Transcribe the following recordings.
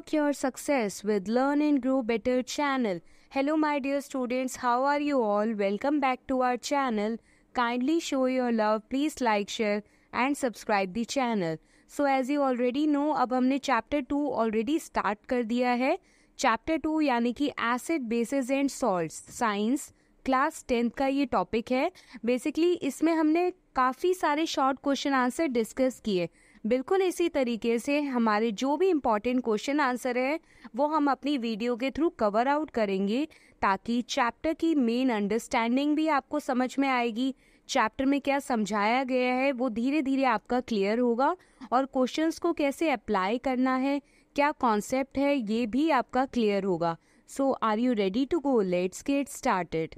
Unlock your success with Learn and Grow Better channel. Hello my dear students, how are you all? Welcome back to our channel. Kindly show your love, please like, share and subscribe the channel. So as you already know, अब हमने chapter 2 already start कर दिया है. Chapter 2 यानी कि acid basis and salts, science class 10th का ये topic है. बेसिकली इसमें हमने काफ़ी सारे शॉर्ट क्वेश्चन आंसर डिस्कस किए. बिल्कुल इसी तरीके से हमारे जो भी इम्पॉर्टेंट क्वेश्चन आंसर है वो हम अपनी वीडियो के थ्रू कवर आउट करेंगे, ताकि चैप्टर की मेन अंडरस्टैंडिंग भी आपको समझ में आएगी. चैप्टर में क्या समझाया गया है वो धीरे धीरे आपका क्लियर होगा, और क्वेश्चंस को कैसे अप्लाई करना है, क्या कॉन्सेप्ट है, ये भी आपका क्लियर होगा. So are you ready to go? Let's get started.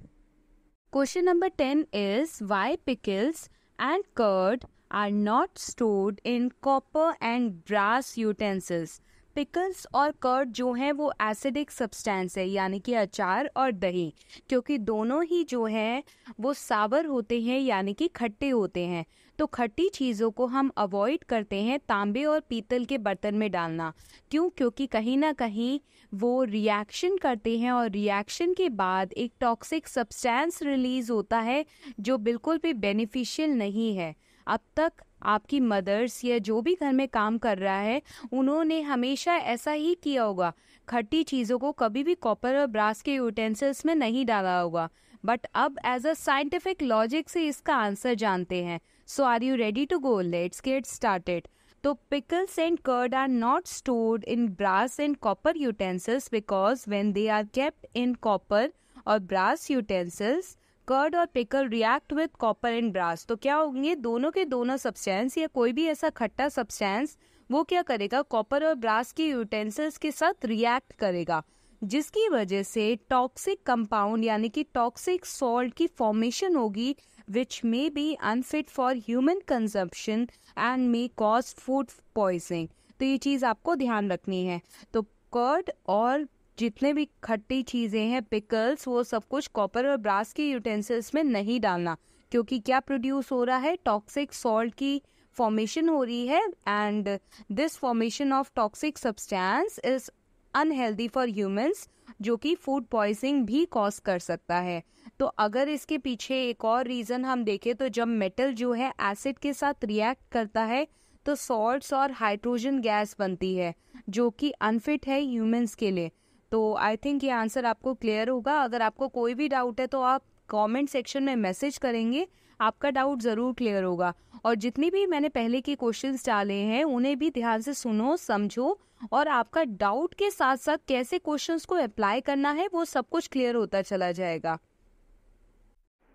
Question number 10 is why pickles and curd are not stored in copper and brass utensils. Pickles और कर्ड जो है वो एसिडिक सब्सटेंस है, यानी कि अचार और दही, क्योंकि दोनों ही जो है वो सावर होते हैं यानी कि खट्टे होते हैं. तो खट्टी चीज़ों को हम अवॉइड करते हैं तांबे और पीतल के बर्तन में डालना. क्यों? क्योंकि कहीं ना कहीं वो रिएक्शन करते हैं और रिएक्शन के बाद एक टॉक्सिक सब्सटेंस रिलीज होता है जो बिल्कुल भी बेनिफिशियल नहीं है. अब तक आपकी मदर्स या जो भी घर में काम कर रहा है उन्होंने हमेशा ऐसा ही किया होगा, खट्टी चीज़ों को कभी भी कॉपर और ब्रास के यूटेंसिल्स में नहीं डाला होगा. बट अब एज अ साइंटिफिक लॉजिक से इसका आंसर जानते हैं. So are you ready to go? Let's get started. तो pickles and curd are not stored in brass and copper utensils because when they are kept in copper or brass utensils, curd और pickle react with copper and brass. तो क्या होंगे? दोनों के दोनों substance या कोई भी ऐसा खट्टा सब्सटेंस वो क्या करेगा? कॉपर और ब्रास के यूटेंसिल्स के साथ रिएक्ट करेगा, जिसकी वजह से टॉक्सिक कंपाउंड यानी कि टॉक्सिक सॉल्ट की फॉर्मेशन होगी, which may be unfit for human consumption and may cause food poisoning. तो ये चीज़ आपको ध्यान रखनी है. तो कर्ड और जितने भी खट्टी चीज़ें हैं, पिकल्स, वो सब कुछ कॉपर और ब्रास के यूटेंसिल्स में नहीं डालना, क्योंकि क्या प्रोड्यूस हो रहा है? टॉक्सिक सॉल्ट की फॉर्मेशन हो रही है, and this formation of toxic substance is unhealthy for humans, जो कि फूड पॉइजनिंग भी कॉज कर सकता है. तो अगर इसके पीछे एक और रीज़न हम देखें तो जब मेटल जो है एसिड के साथ रिएक्ट करता है तो सॉल्ट्स और हाइड्रोजन गैस बनती है, जो कि अनफिट है ह्यूमंस के लिए. तो आई थिंक ये आंसर आपको क्लियर होगा. अगर आपको कोई भी डाउट है तो आप कमेंट सेक्शन में मैसेज करेंगे, आपका डाउट ज़रूर क्लियर होगा. और जितनी भी मैंने पहले के क्वेश्चंस डाले हैं उन्हें भी ध्यान से सुनो, समझो, और आपका डाउट के साथ साथ कैसे क्वेश्चंस को अप्लाई करना है वो सब कुछ क्लियर होता चला जाएगा.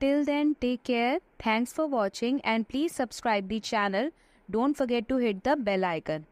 Till then take care, thanks for watching and please subscribe the channel. Don't forget to hit the bell icon.